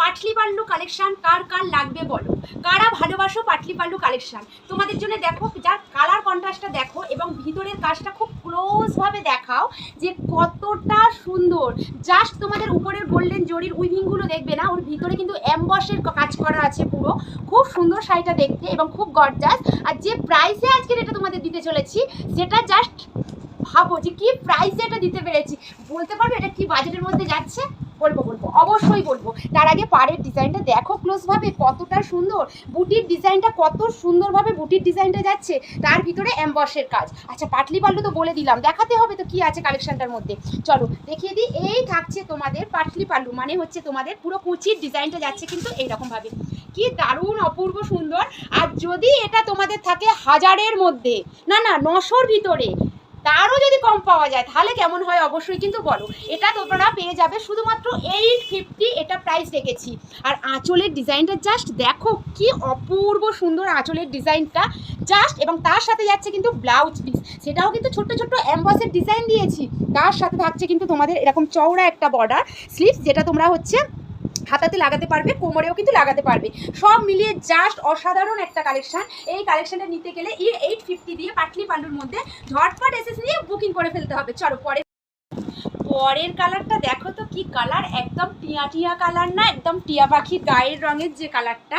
Patli pallu collection কার কার লাগবে বলো, কারা ভালোবাসো পাটলি পাল্লু কালেকশন। তোমাদের জন্য দেখো, যার কালার কন্ট্রাস্টটা দেখো এবং ভিতরের কাজটা খুব ক্লোজভাবে দেখাও যে কতটা সুন্দর। জাস্ট তোমাদের উপরের গোল্ডেন জরির উইভিংগুলো দেখবে না, ওর ভিতরে কিন্তু এমবসের কাজ করা আছে পুরো। খুব সুন্দর শাড়িটা দেখতে এবং খুব গর্জাস। আর যে প্রাইসে আজকের এটা তোমাদের দিতে চলেছি সেটা জাস্ট ভাবো যে কি প্রাইসে এটা দিতে পেরেছি। বলতে পারবে এটা কি বাজেটের মধ্যে যাচ্ছে? বলবো অবশ্যই বলবো। তার আগে পাড়ের ডিজাইনটা দেখো ক্লোজভাবে, কতটা সুন্দর। বুটির ডিজাইনটা কত সুন্দরভাবে বুটির ডিজাইনটা যাচ্ছে, তার ভিতরে এমবসের কাজ। আচ্ছা পাটলি পাল্লু তো বলে দিলাম, দেখাতে হবে তো কি আছে কালেকশনটার মধ্যে। চলো দেখিয়ে দিই। এই থাকছে তোমাদের পাটলি পাল্লু, মানে হচ্ছে তোমাদের পুরো কুচির ডিজাইনটা যাচ্ছে কিন্তু এইরকমভাবে। কি দারুণ অপূর্ব সুন্দর। আর যদি এটা তোমাদের থাকে 1000-এর মধ্যে, না 900-র ভিতরে, তারও যদি কম পাওয়া যায় তাহলে কেমন হয় অবশ্যই কিন্তু বলো। এটা তোমরা পেয়ে যাবে শুধুমাত্র 850 এটা প্রাইস রেখেছি। আর আঁচলের ডিজাইনটা জাস্ট দেখো কি অপূর্ব সুন্দর আঁচলের ডিজাইনটা জাস্ট। এবং তার সাথে যাচ্ছে কিন্তু ব্লাউজ পিস, সেটাও কিন্তু ছোট্ট ছোট্ট এমবসের ডিজাইন দিয়েছি। তার সাথে থাকছে কিন্তু তোমাদের এরকম চওড়া একটা বর্ডার স্লিভস, যেটা তোমরা হচ্ছে হাতাতে লাগাতে পারবে, কোমরেও কিন্তু লাগাতে পারবে। সব মিলিয়ে জাস্ট অসাধারণ একটা কালেকশন। এই কালেকশনটা নিতে গেলে 850 দিয়ে পাটলি পাল্লুর মধ্যে ঝটপট এসএস নিয়ে বুকিং করে ফেলতে হবে। চলো পরের কালারটা দেখো তো কি কালার, একদম টিয়া টিয়া কালার না, একদম টিয়া পাখির গায়ের রঙের যে কালারটা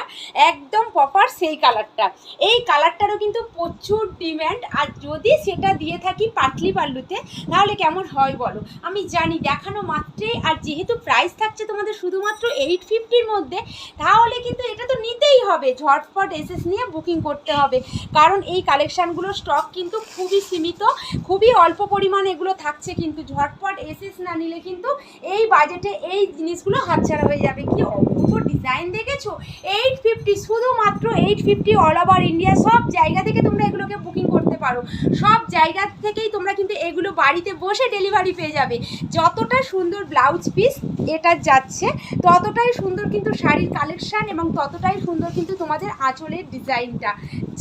একদম প্রপার সেই কালারটা। এই কালারটারও কিন্তু প্রচুর ডিম্যান্ড। আর যদি সেটা দিয়ে থাকি পাটলি পাল্লুতে তাহলে কেমন হয় বলো। আমি জানি দেখানো মাত্রেই, আর যেহেতু প্রাইস থাকছে তোমাদের শুধুমাত্র 850-র মধ্যে, তাহলে কিন্তু এটা তো নিতেই হবে, ঝটপট এসএস নিয়ে বুকিং করতে হবে। কারণ এই কালেকশানগুলোর স্টক কিন্তু খুবই সীমিত, খুবই অল্প পরিমাণ এগুলো থাকছে। কিন্তু ঝটপট এসএস না নিলে কিন্তু এই বাজেটে এই জিনিসগুলো হাতছাড়া হয়ে যাবে। কি অপূর্ব ডিজাইন দেখেছো, 850, শুধুমাত্র 850 অল ওভার ইন্ডিয়া। সব জায়গা থেকে তোমরা এগুলোকে বুকিং করতে পারো, সব জায়গা থেকেই তোমরা কিন্তু এগুলো বাড়িতে বসে ডেলিভারি পেয়ে যাবে। যতটা সুন্দর ব্লাউজ পিস এটা যাচ্ছে, ততটাই সুন্দর কিন্তু শাড়ির কালেকশান এবং ততটাই সুন্দর কিন্তু তোমাদের আঁচলের ডিজাইনটা।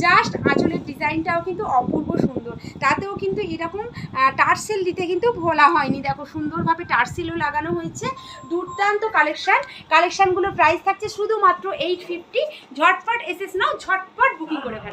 জাস্ট আঁচলের ডিজাইনটাও কিন্তু অপূর্ব সুন্দর। তাতেও কিন্তু এরকম টার্সেল দিতে কিন্তু ভোলা হয়নি, দেখো সুন্দরভাবে টার্সেলও লাগানো হয়েছে। দুর্দান্ত কালেকশানগুলোর প্রাইস থাকছে শুধুমাত্র 850। ঝটপট এসএস নাও, ঝটপট বুকিং করে ফেলো।